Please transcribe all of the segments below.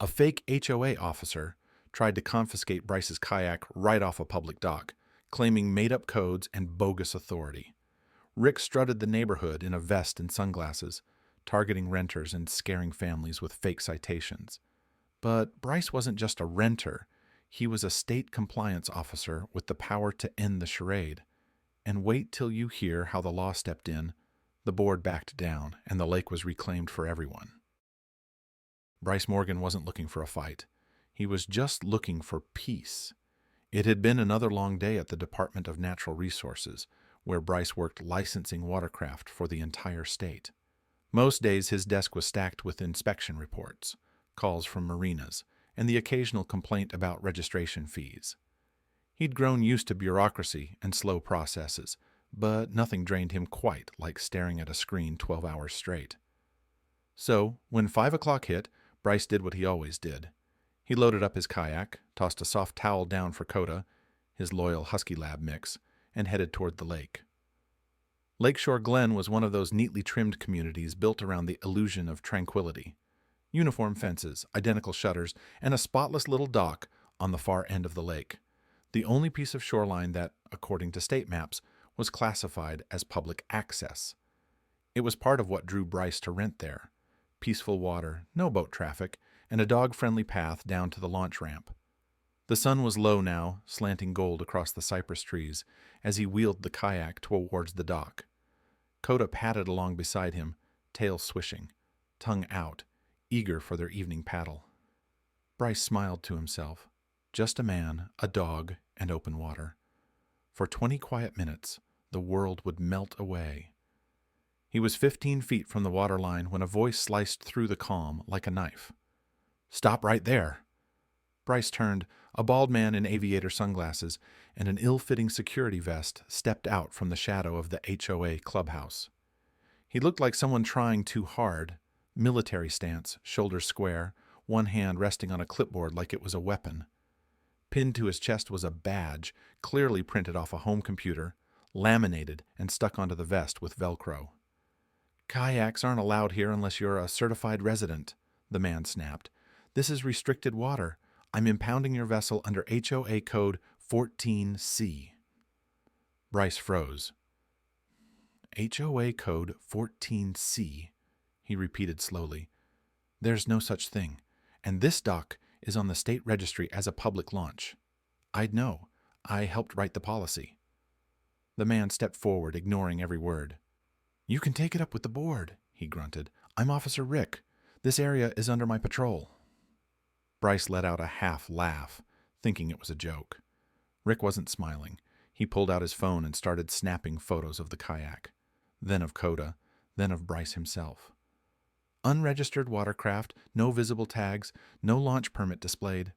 A fake HOA officer tried to confiscate Bryce's kayak right off a public dock, claiming made-up codes and bogus authority. Rick strutted the neighborhood in a vest and sunglasses, targeting renters and scaring families with fake citations. But Bryce wasn't just a renter. He was a state compliance officer with the power to end the charade. And wait till you hear how the law stepped in. The board backed down, and the lake was reclaimed for everyone. Bryce Morgan wasn't looking for a fight. He was just looking for peace. It had been another long day at the Department of Natural Resources, where Bryce worked licensing watercraft for the entire state. Most days his desk was stacked with inspection reports, calls from marinas, and the occasional complaint about registration fees. He'd grown used to bureaucracy and slow processes, but nothing drained him quite like staring at a screen 12 hours straight. So, when 5 o'clock hit, Bryce did what he always did. He loaded up his kayak, tossed a soft towel down for Coda, his loyal Husky Lab mix, and headed toward the lake. Lakeshore Glen was one of those neatly trimmed communities built around the illusion of tranquility. Uniform fences, identical shutters, and a spotless little dock on the far end of the lake. The only piece of shoreline that, according to state maps, was classified as public access. It was part of what drew Bryce to rent there. Peaceful water, no boat traffic, and a dog-friendly path down to the launch ramp. The sun was low now, slanting gold across the cypress trees, as he wheeled the kayak towards the dock. Coda padded along beside him, tail swishing, tongue out, eager for their evening paddle. Bryce smiled to himself. Just a man, a dog, and open water. For 20 quiet minutes, the world would melt away. He was 15 feet from the waterline when a voice sliced through the calm like a knife. "Stop right there!" Bryce turned. A bald man in aviator sunglasses and an ill-fitting security vest stepped out from the shadow of the HOA clubhouse. He looked like someone trying too hard, military stance, shoulders square, one hand resting on a clipboard like it was a weapon. Pinned to his chest was a badge, clearly printed off a home computer, laminated and stuck onto the vest with Velcro. "Kayaks aren't allowed here unless you're a certified resident," the man snapped. "This is restricted water. I'm impounding your vessel under HOA code 14C. Bryce froze. "HOA code 14C, he repeated slowly. "There's no such thing, and this dock is on the state registry as a public launch. I'd know. I helped write the policy." The man stepped forward, ignoring every word. "You can take it up with the board," he grunted. "I'm Officer Rick. This area is under my patrol." Bryce let out a half laugh, thinking it was a joke. Rick wasn't smiling. He pulled out his phone and started snapping photos of the kayak, then of Coda, then of Bryce himself. Unregistered watercraft, no visible tags, no launch permit displayed.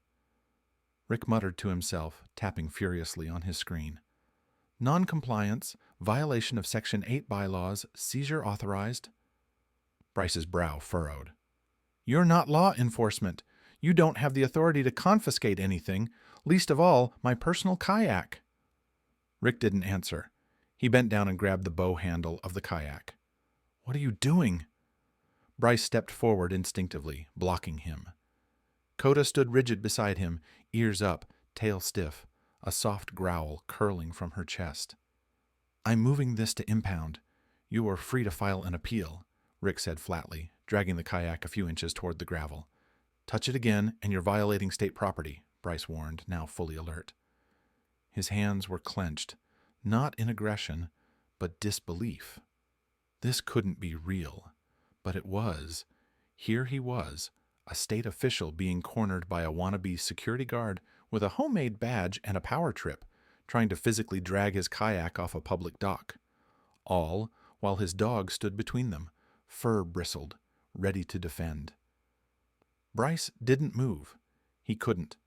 Rick muttered to himself, tapping furiously on his screen. "Non-compliance, violation of Section 8 bylaws, seizure authorized." Bryce's brow furrowed. "You're not law enforcement. You don't have the authority to confiscate anything, least of all my personal kayak." Rick didn't answer. He bent down and grabbed the bow handle of the kayak. "What are you doing?" Bryce stepped forward instinctively, blocking him. Coda stood rigid beside him, ears up, tail stiff, a soft growl curling from her chest. "I'm moving this to impound. You are free to file an appeal," Rick said flatly, dragging the kayak a few inches toward the gravel. "Touch it again, and you're violating state property," Bryce warned, now fully alert. His hands were clenched, not in aggression, but disbelief. This couldn't be real, but it was. Here he was, a state official being cornered by a wannabe security guard with a homemade badge and a power trip, trying to physically drag his kayak off a public dock. All while his dog stood between them, fur bristled, ready to defend. Bryce didn't move. He couldn't.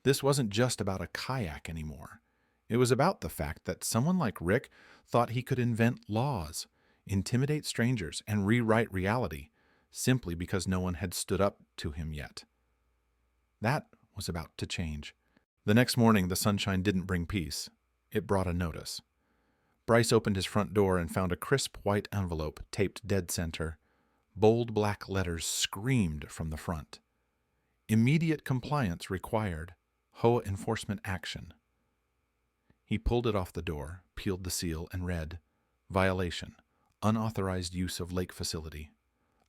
This wasn't just about a kayak anymore. It was about the fact that someone like Rick thought he could invent laws, intimidate strangers, and rewrite reality, simply because no one had stood up to him yet. That was about to change. The next morning, the sunshine didn't bring peace. It brought a notice. Bryce opened his front door and found a crisp white envelope taped dead center. Bold black letters screamed from the front. Immediate compliance required. HOA enforcement action. He pulled it off the door, peeled the seal, and read, Violation. Unauthorized use of lake facility.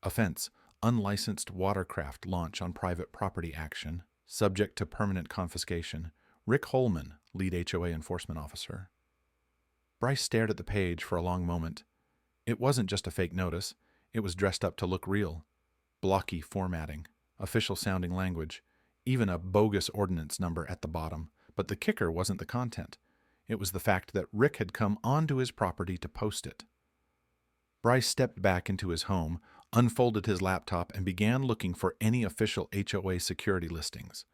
Offense. Unlicensed watercraft launch on private property action. Subject to permanent confiscation. Rick Holman, lead HOA enforcement officer. Bryce stared at the page for a long moment. It wasn't just a fake notice. It was dressed up to look real. Blocky formatting, official-sounding language, even a bogus ordinance number at the bottom. But the kicker wasn't the content. It was the fact that Rick had come onto his property to post it. Bryce stepped back into his home, unfolded his laptop, and began looking for any official HOA security listings.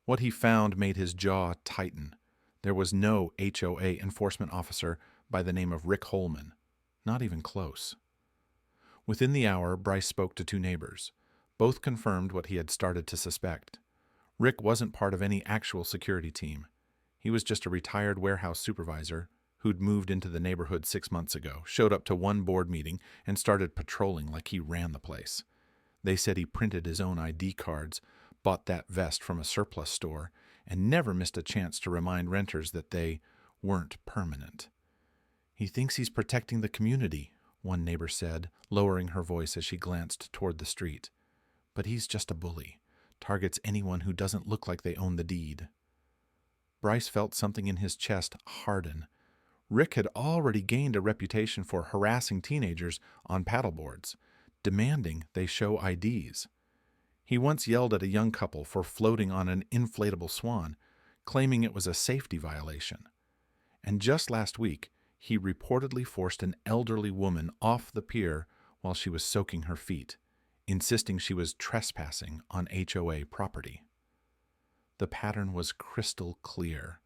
What he found made his jaw tighten. There was no HOA enforcement officer by the name of Rick Holman. Not even close. Within the hour, Bryce spoke to two neighbors. Both confirmed what he had started to suspect. Rick wasn't part of any actual security team. He was just a retired warehouse supervisor who'd moved into the neighborhood 6 months ago, showed up to one board meeting, and started patrolling like he ran the place. They said he printed his own ID cards, bought that vest from a surplus store, and never missed a chance to remind renters that they weren't permanent. He thinks he's protecting the community, one neighbor said, lowering her voice as she glanced toward the street. But he's just a bully, targets anyone who doesn't look like they own the deed. Bryce felt something in his chest harden. Rick had already gained a reputation for harassing teenagers on paddleboards, demanding they show IDs. He once yelled at a young couple for floating on an inflatable swan, claiming it was a safety violation. And just last week, he reportedly forced an elderly woman off the pier while she was soaking her feet, insisting she was trespassing on HOA property. The pattern was crystal clear.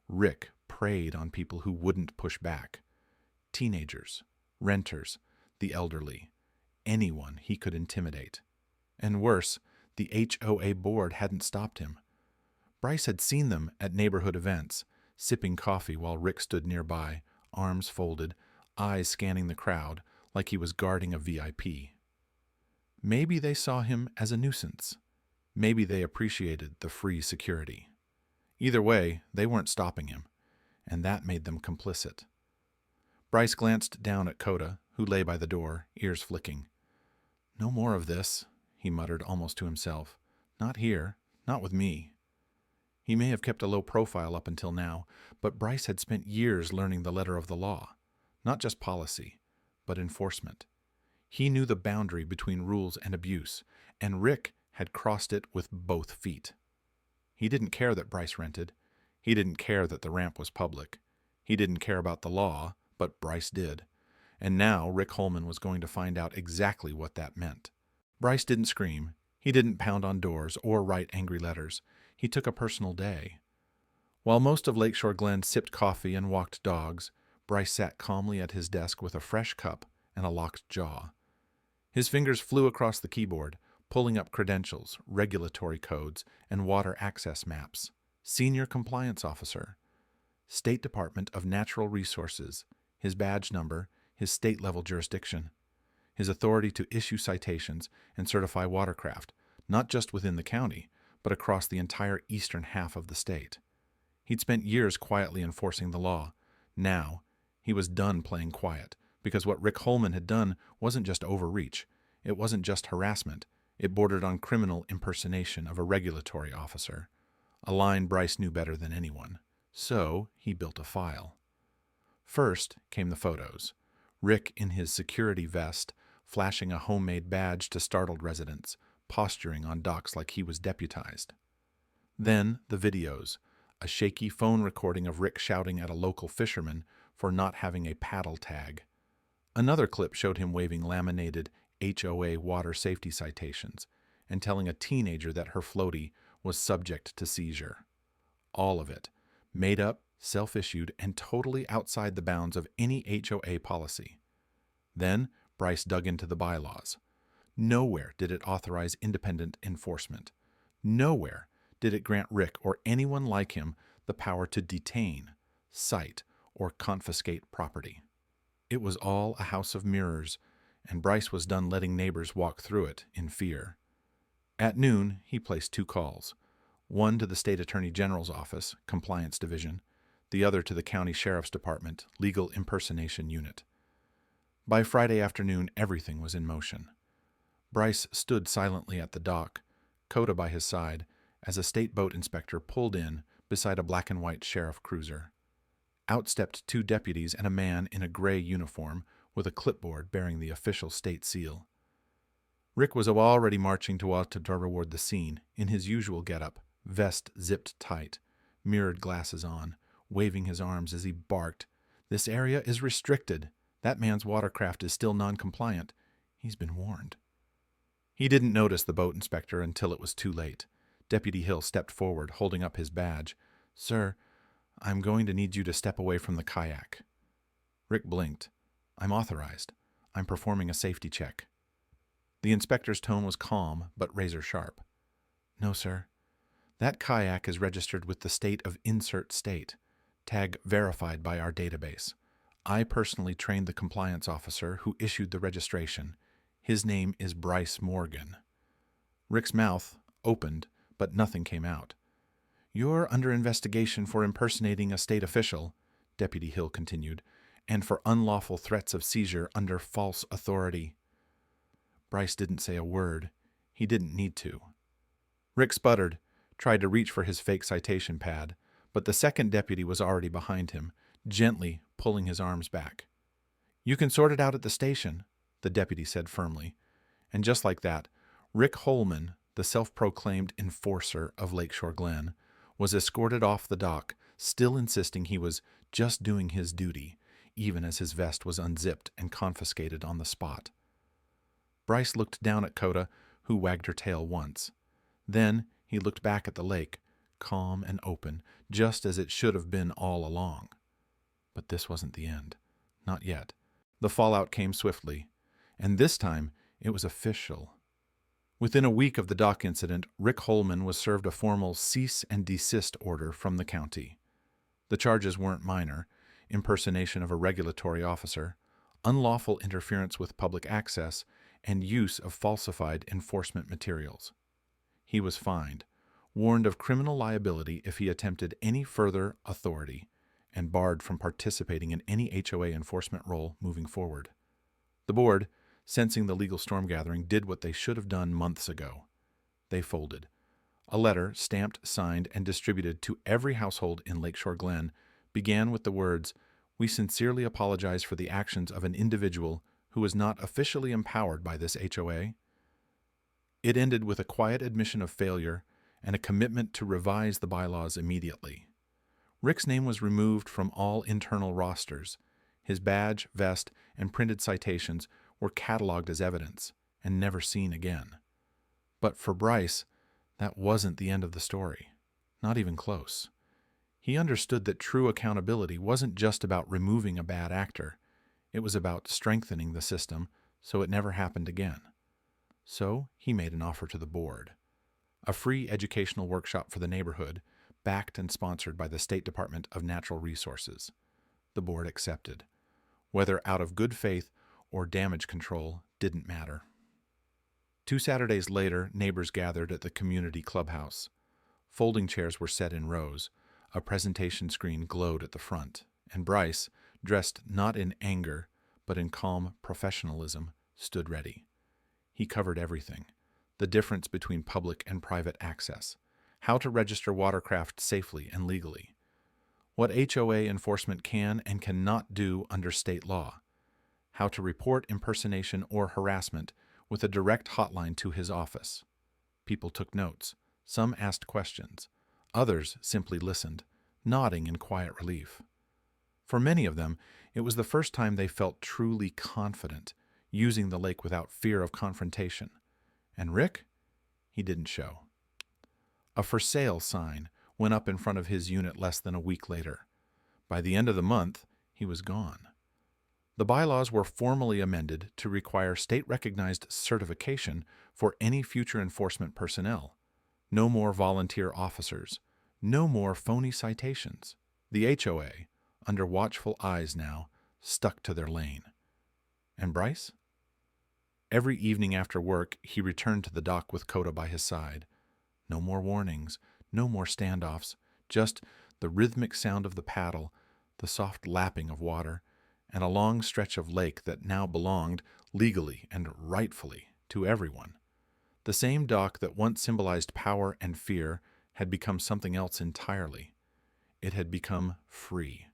Rick preyed on people who wouldn't push back. Teenagers, renters, the elderly, anyone he could intimidate. And worse, the HOA board hadn't stopped him. Bryce had seen them at neighborhood events, sipping coffee while Rick stood nearby, arms folded, eyes scanning the crowd like he was guarding a VIP. Maybe they saw him as a nuisance. Maybe they appreciated the free security. Either way, they weren't stopping him, and that made them complicit. Bryce glanced down at Coda, who lay by the door, ears flicking. No more of this, he muttered almost to himself. Not here, not with me. He may have kept a low profile up until now, but Bryce had spent years learning the letter of the law, not just policy, but enforcement. He knew the boundary between rules and abuse, and Rick had crossed it with both feet. He didn't care that Bryce rented. He didn't care that the ramp was public. He didn't care about the law, but Bryce did. And now Rick Holman was going to find out exactly what that meant. Bryce didn't scream. He didn't pound on doors or write angry letters. He took a personal day. While most of Lakeshore Glen sipped coffee and walked dogs, Bryce sat calmly at his desk with a fresh cup and a locked jaw. His fingers flew across the keyboard, pulling up credentials, regulatory codes, and water access maps. Senior Compliance Officer. State Department of Natural Resources. His badge number, his state-level jurisdiction. His authority to issue citations and certify watercraft, not just within the county, but across the entire eastern half of the state. He'd spent years quietly enforcing the law. Now, he was done playing quiet, because what Rick Holman had done wasn't just overreach. It wasn't just harassment. It bordered on criminal impersonation of a regulatory officer, a line Bryce knew better than anyone. So he built a file. First came the photos. Rick in his security vest, flashing a homemade badge to startled residents, posturing on docks like he was deputized. Then the videos, a shaky phone recording of Rick shouting at a local fisherman for not having a paddle tag. Another clip showed him waving laminated HOA water safety citations and telling a teenager that her floaty was subject to seizure. All of it, made up, self-issued, and totally outside the bounds of any HOA policy. Then Bryce dug into the bylaws. Nowhere did it authorize independent enforcement. Nowhere did it grant Rick or anyone like him the power to detain, cite, or confiscate property. It was all a house of mirrors, and Bryce was done letting neighbors walk through it in fear. At noon, he placed 2 calls, one to the State Attorney General's Office, Compliance Division, the other to the County Sheriff's Department, Legal Impersonation Unit. By Friday afternoon, everything was in motion. Bryce stood silently at the dock, Coda by his side, as a state boat inspector pulled in beside a black and white sheriff cruiser. Out stepped 2 deputies and a man in a gray uniform with a clipboard bearing the official state seal. Rick was already marching toward the scene in his usual getup, vest zipped tight, mirrored glasses on, waving his arms as he barked, "This area is restricted. That man's watercraft is still non-compliant. He's been warned." He didn't notice the boat inspector until it was too late. Deputy Hill stepped forward, holding up his badge. "Sir, I'm going to need you to step away from the kayak." Rick blinked. "I'm authorized. I'm performing a safety check." The inspector's tone was calm, but razor sharp. "No, sir. That kayak is registered with the state of insert state, tag verified by our database. I personally trained the compliance officer who issued the registration. His name is Bryce Morgan." Rick's mouth opened, but nothing came out. "You're under investigation for impersonating a state official," Deputy Hill continued, "and for unlawful threats of seizure under false authority." Bryce didn't say a word. He didn't need to. Rick sputtered, tried to reach for his fake citation pad, but the second deputy was already behind him, gently pulling his arms back. "You can sort it out at the station," the deputy said firmly. And just like that, Rick Holman, the self-proclaimed enforcer of Lakeshore Glen, was escorted off the dock, still insisting he was just doing his duty, even as his vest was unzipped and confiscated on the spot. Bryce looked down at Coda, who wagged her tail once. Then he looked back at the lake, calm and open, just as it should have been all along. But this wasn't the end. Not yet. The fallout came swiftly, and this time it was official. Within a week of the dock incident, Rick Holman was served a formal cease and desist order from the county. The charges weren't minor: impersonation of a regulatory officer, unlawful interference with public access, and use of falsified enforcement materials. He was fined, warned of criminal liability if he attempted any further authority, and barred from participating in any HOA enforcement role moving forward. The board, sensing the legal storm gathering, did what they should have done months ago. They folded. A letter, stamped, signed, and distributed to every household in Lakeshore Glen, began with the words, "We sincerely apologize for the actions of an individual who is not officially empowered by this HOA." It ended with a quiet admission of failure and a commitment to revise the bylaws immediately. Rick's name was removed from all internal rosters. His badge, vest, and printed citations were cataloged as evidence and never seen again. But for Bryce, that wasn't the end of the story. Not even close. He understood that true accountability wasn't just about removing a bad actor. It was about strengthening the system so it never happened again. So he made an offer to the board. A free educational workshop for the neighborhood, backed and sponsored by the State Department of Natural Resources. The board accepted. Whether out of good faith or damage control didn't matter. 2 Saturdays later, neighbors gathered at the community clubhouse. Folding chairs were set in rows. A presentation screen glowed at the front, and Bryce, dressed not in anger, but in calm professionalism, stood ready. He covered everything: the difference between public and private access, how to register watercraft safely and legally, what HOA enforcement can and cannot do under state law, how to report impersonation or harassment with a direct hotline to his office. People took notes. Some asked questions. Others simply listened, nodding in quiet relief. For many of them, it was the first time they felt truly confident, using the lake without fear of confrontation. And Rick? He didn't show. A for sale sign went up in front of his unit less than a week later. By the end of the month, he was gone. The bylaws were formally amended to require state-recognized certification for any future enforcement personnel. No more volunteer officers. No more phony citations. The HOA, under watchful eyes now, stuck to their lane. And Bryce? Every evening after work, he returned to the dock with Coda by his side. No more warnings, no more standoffs, just the rhythmic sound of the paddle, the soft lapping of water, and a long stretch of lake that now belonged, legally and rightfully, to everyone. The same dock that once symbolized power and fear had become something else entirely. It had become free.